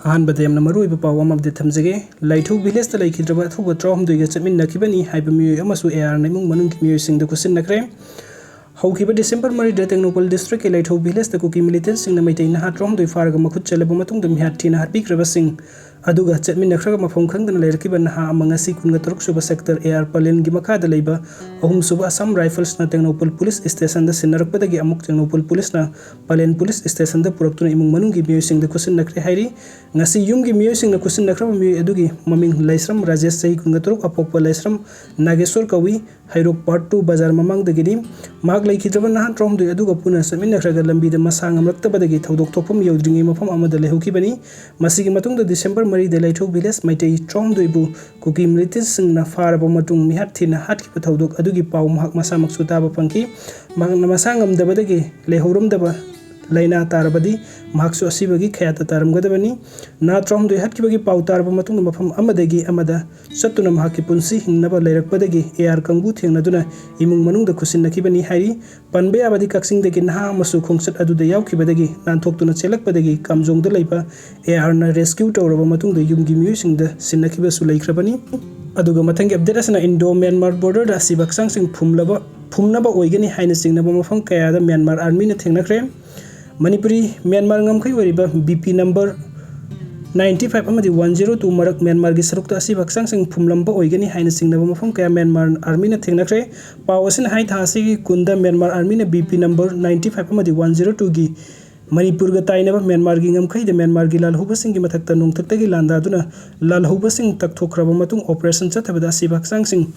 अहनबद यामना मरुइबा पाव अमबदे थमजगे लाइथौ village ता लाइखिद्रबा अथुबा 3 गा चमिन्नखिबनी हाइबा मियोय अमसु AR नैमुंग मनुंग मियोय सिंगदा कुसिन्नखरे हौखिबा December 3 दा टेक्नोपोल डिस्ट्रिक्ट के लाइथौ विलेज ता कुकी मिलिटेंट सिंगना मैतै नहा 3 फारगा मखुत चलबा मतुंग दा मिहात थीना हातबिख्रबा सिंग अदुगा चमिन्नखरगा मफम खंगदना लेरकिबा नहा अमंगसी 23 सुबा सेक्टर एआर पलेन गी मखादा लैबा अहुम सुबा असम राइफल्स ना टेक्नोपोल पुलिस स्टेशन दा सिन्नरकपदगी अमुक टेक्नोपोल पुलिस ना पलेन पुलिस स्टेशन दा पुरक्तुना इमुंग मनुंग मियोय सिंगदा कुसिन्नखरे हाइरि ngasi yumgi miyoy singna kusinnakhraba miyoy adugi maming laisram rajesh sahi 23 apokpa laisram nageshwar kawi hairok part 2 bazar mamang dagidi mag laikhidraba nahan tromdui aduga puna saminnakhraga lambi da masang amraktabadagi thodok thopam yodringi mafam amada lehukibani masigi matungda December 3 da laithok village maitai tromdui bu kuki militant singna faraba matung mihat thina hatkiba thodok adugi pau mahak masamak sutaba pangki magna masang amdabadagi lehorumdaba laina tarabadi mahaksu asibagi khayata taramgadabani na tromdui hatkibagi pau taraba matung mafam amadagi amada sattuna mahaki punsi hingnaba leirakpadagi ar kangbu thengnaduna imung manungda kusinnakibani hairi panbe abadi kaksingdagi naha amasu khongsat aduda yaukibadagi nanthokuna chelakpadagi kamjongda leiba ar na rescue tawraba matungda yumgi miyusingda sinnakiba su leikrabani aduga mathangi update asana Indo Myanmar border da sibaksang sing phumnaba oigani haina singnaba mafam kayada Myanmar army na thengnakre Manipuri Myanmar ngamkai wariba BP number 95 amadi 102 marak Myanmar gi sarukta asi baksang sing phumlamba oigani haina singnaba mafam kaya Myanmar army na thengnakre pawasin hai thasi gi kunda Myanmar army na BP number 95 amadi 102 gi Manipur ga tainaba Myanmar gi ngamkai de Myanmar gi lalhuba sing gi mathakta nongthakta gi landaduna lalhuba sing takthokraba matung operation chathabada asi baksang sing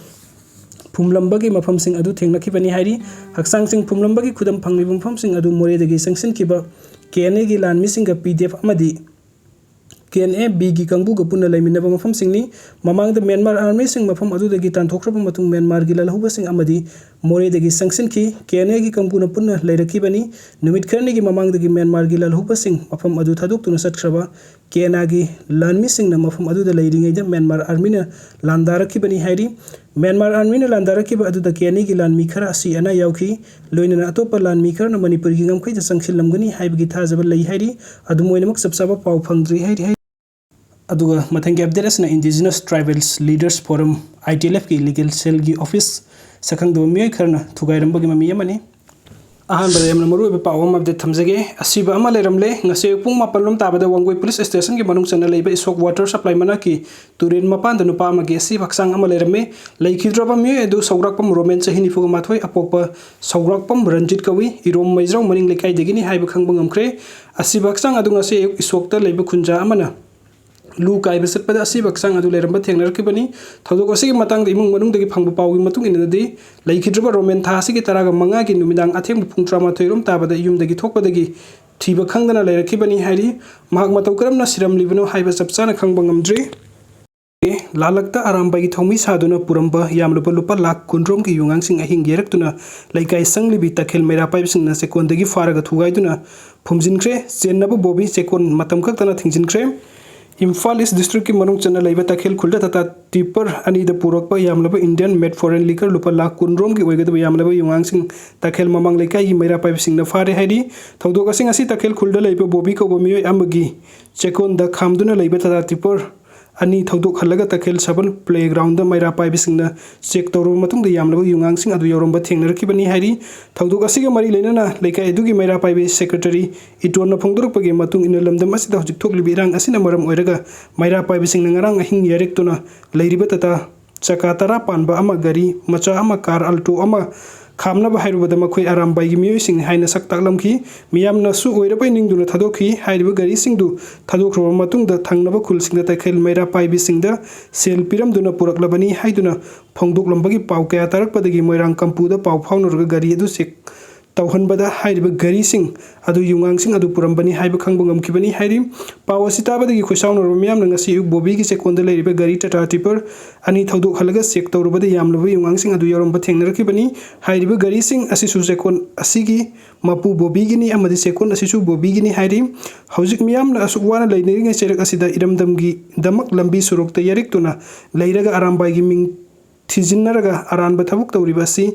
phumlambagi mafam sing adu thengnakibani hairi haksang sing phumlambagi khudam phangli mafam sing adu moredagi sanction kiba KNA gi lanmi singa PDF amadi KNA B gi kangbu ga punna laiminaba mafam singni mamang da Myanmar army sing mafam adu dagi tanthokraba matung Myanmar gi lalhuba sing amadi moredagi sanction ki KNA gi kangbu na punna lairakibani numit kharni gi mamang dagi Myanmar gi lalhuba sing mafam adu thaduk tuna satkraba KNA gi lanmi sing na mafam adu da lairingai da Myanmar army na landarakibani hairi Myanmar army na landarakiba adu da KNA gi lanmi khara asi ana yauki loinana atopa lanmi khara na Manipur gi ngamkai da sanction lamgani haibagi thajaba lai hairi adu moinamak sabsaba pau phangdri hairi aduga mathangi update asna Indigenous Tribals Leaders Forum ITLF ki legal cell gi office sakhang do miyoy kharna thugairamba gi mami amani ahan bare amna maru be pawam update thamjage asiba ama leramle ngase pung mapalom tabada wangoi police station gi manung chana leiba isok water supply mana ki turin mapan da nupa ama gi asi baksang ama lerame leikhidroba miyoy edu sawrakpam roman chahini fuga mathoi apokpa sawrakpam ranjit kawi irom maijrau maning lekai degini haiba khangbang amkhre asi baksang adu ngase isokta leiba khunja amana lu kai besat pada asi baksang adu leramba thengnar ki bani thodok asi matang de imung manung de phangbu pawi matung ina de leikhidroba roman tha asi gi taraga manga gi numidang atheng phungtra ma thoirom tabada yum de gi thokpa de gi thiba khangdana lerakhi bani hairi mahak matau karamna siram libano haiba chapchana khangbang amdri lalakta aramba gi thomi saduna puramba yamlupa lupa lakh kunrom ki yungang sing ahing gerak laikai sanglibi takhel mera pai sing na sekon de gi faraga thugai duna phumjinkhre chennabu bobi sekon matam khak tana thingjinkre Imphal East District ki manung chana laiba takhel khulda tata tipper ani da purakpa yamlaba Indian made foreign liquor lupa lakh kunrom ki oigada yamlaba yungang sing takhel mamang leikai gi meira pai sing na fare haidi thodok asing asi takhel khulda laiba bobi ko bomioi amagi chekon da khamduna laiba tata tipper ani thodok halaga takhel sabal playground da meira pai sing na check tawro matung da yamlaba yungang sing adu yoromba thengnarakibani hairi thodok asiga mari leinana leikai edu gi meira pai secretary itona phongdorpagi matung ina lamdam asida hojik thoklibi rang asina maram oiraga meira pai sing na ngarang ahing yarek tuna leiriba tata chakatara panba ama gari macha ama car alto ama khamna ba hairu badama khoi aram bai gi miyo sing haina sak taklam ki miyam na su oira pai ning duna thadok hi hairu gari sing du thadok ro matung da thangna ba khul sing da takhel meira pai bi sing da sel piram duna purak labani haiduna phongdok lambagi pau kaya tarak padagi moirang kampu da pau phaunur ga gari adu sek tauhan bada hairu gari sing adu yungang sing adu purambani haiba khangbangam kibani hairi pawasita badagi khosaunur miyam na ngasi bobi gi sekonda leiriba gari tata tipper ani thodok halaga sek tawrubada yamlaba yungang sing adu yoromba thengnarakibani hairiba gari sing asisu sekon asigi mapu bobi gi ni amadi sekon asisu bobi gi ni hairi hojik miyam na asukwana leineri ngai serak asida iramdam gi damak lambi surokta yarik tuna leiraga arambai gi ming thijinnaraga aranba thabuk tawriba si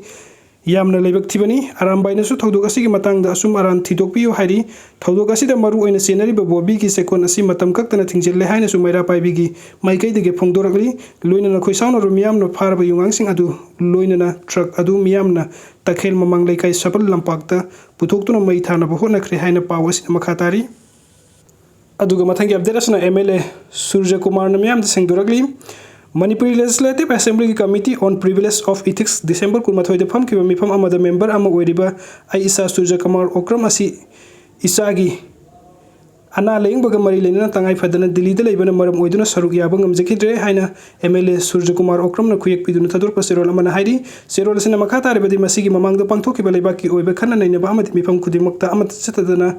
यामना लेबक थिबनी अरामबाइनसु थौदोक असिगी मतंगदा assume Aran थिदोकपियो हाइरी थौदोक असिदा मरु ओइना सेनरिबा बोबी की सेकोन असि मतम कक्तना थिंगजिल्ले हाइनसु मैरा पाइबिगी माइकैदगे फोंगदोरकली लोइनना खोइसाउना रु मियामना फारबा युंगांगसिंग अदु लोइनना truck अदु मियामना तखेल ममंग लेकाई supple लंपाकता पुथोक्तुना मै थानबा होनख्रे हाइना पाव असि मखातारी अदुगा मथंगी update असना MLA Surya Kumar न मियाम सेंगदोरकली Manipuri Legislative Assembly Committee on Privilege of Ethics December 2023 फम की मिफम अमद मेंबर अमा ओइरिबा आई इसा सूर्य कुमार ओक्रम असि इसागी अना लेंबग मरी लेना तंगाई फदना दिल्ली दे लेबना मरम ओइदुना सरुक याबा ngamjekidre haina MLA Surya Kumar Okram न खुयक पिदुना थदोर पसेरोल अमना हाइरी सेरोल सिना मखा तारेबदि मसिगी ममांग द पांगथोकिबा लेबाकी ओइबा खन्ना नैनबा अमदि मिफम खुदिमक्ता अमत चतदना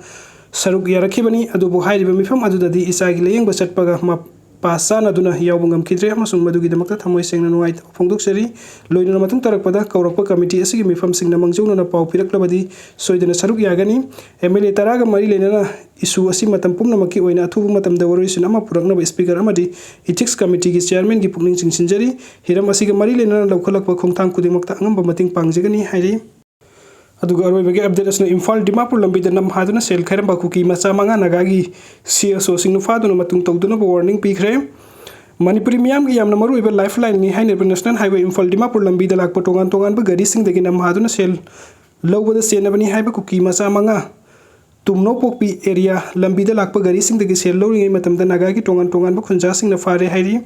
सरुक यारखिबनी अदुबो हाइरिबा मिफम अदुददि इसागी लेंग बचटपगा पासान अदुना यावबंगम किद्रे अमसुंग मदुगिदमक्ता थमोय सेंगना नुवाइ फोंदोकसरी लोइना मतुंग तरकपदा कौरकपा कमिटी असिगी मिफम सिंगना मंगजौना पाव पिरक्लबदि सोइदना सरुक यागनी एमएलए तरागा मरी लेना इशू असि मतम पुमनमकी ओइना अथुबु मतम दवरोइसिन अमा पुरकनब स्पीकर अमदि इथिक्स कमिटी की चेयरमैन की पुकनिंग चिंसिंजरी हिरम असिगा मरी लेना लौखलकपा खोंथांग खुदिमक्ता अंगम मतिंग पांगजगनी हाइरी अदुगा अरोइबगे अपडेट असना इम्फाल दिमापुर लंबिदा नमहादुना सेल खैरम बाकुकी मचा मंगा नगागी सीएसओ सिंगनु फादुना मतुंग तौदुना वार्निंग पीखरे मणिपुरी मियाम की यामना मरुइबा लाइफलाइन नि हाइने नेशनल हाईवे इम्फाल दिमापुर लंबिदा लाकपा तोंगान तोंगान गरी सिंगदगी नमहादुना सेल लौबदा सेनबनी हाइबा कुकी मचा मंगा तुमनो पोकपी एरिया लंबिदा लाकपा गरी सिंगदगी सेल लौरिङै मतमदा नगागी तोंगान तोंगान खुंजा सिंगना फारे हाइरी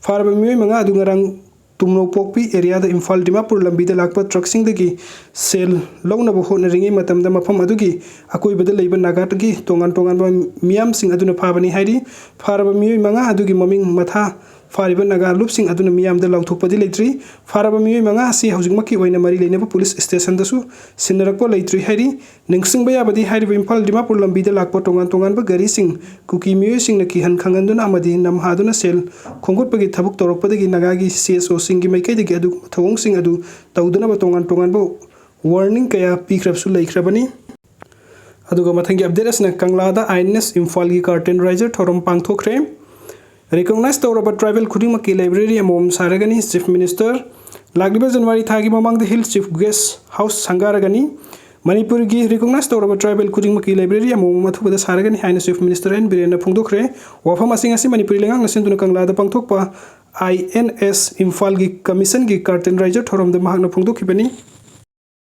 फारबा मियोय मंगा अदुंगरांग तुमनो पोकपी एरिया द इम्फाल दिमापुर लंबिदा लाकपा ट्रकसिंगदगी सेल लौनबो होनरिङै मतमदा मफम अदुगी अकोइबदा लेबा नागाटगी तोंगान तोंगान मियाम सिंग अदुना फाबनी हाइरी फारबा मियोय मंगा अदुगी ममिंग मथा फारिबा नागा लुपसिंग अदुना मियामदा लौथोकपदि लेत्रि फारबा मियोय मंगा असि हौजिकमकी ओइना मरि लेनेबा पुलिस स्टेशन दसु सिनरकपा लेत्रि हाइरी निंगसिंगबा याबदि हाइरिबा इम्फाल दिमापुर लंबिदा लाकपा तोंगान तोंगान गरी सिंग कुकी मियोय सिंगना किहन खंगनदुना अमदि नमहादुना सेल खोंगुटपगी थबुक तौरकपदगी नागागी सीएसओ सिंगी मैकैदगी अदु थौंगसिंग अदु तौदुनबा तोंगान तोंगानबा वार्निंग कया पीख्रबसु लैख्रबनी अदुगा मथंगी अपडेट असना कंगलादा आईएनएस इम्फाल की कार्टेन राइजर थोरम पांगथोखरे रिकॉग्नाइज तौरबा ट्राइबल खुदिमकी लाइब्रेरी अमोम सारगनी चीफ मिनिस्टर लागिबा जनवरी थागी ममांग हिल चीफ गेस्ट हाउस संगारगनी मणिपुर की रिकॉग्नाइज तौरबा ट्राइबल खुदिमकी लाइब्रेरी अमोम अथुबदा सारगनी हाइना चीफ मिनिस्टर एन बिरेन फोंदोखरे वाफम असिंग असि मणिपुरी लेंगांग नसिंदुना कंगलादा पांगथोकपा आईएनएस इम्फाल की कमीशन की कार्टेन राइजर थोरमदा महागना फोंदोखिबनी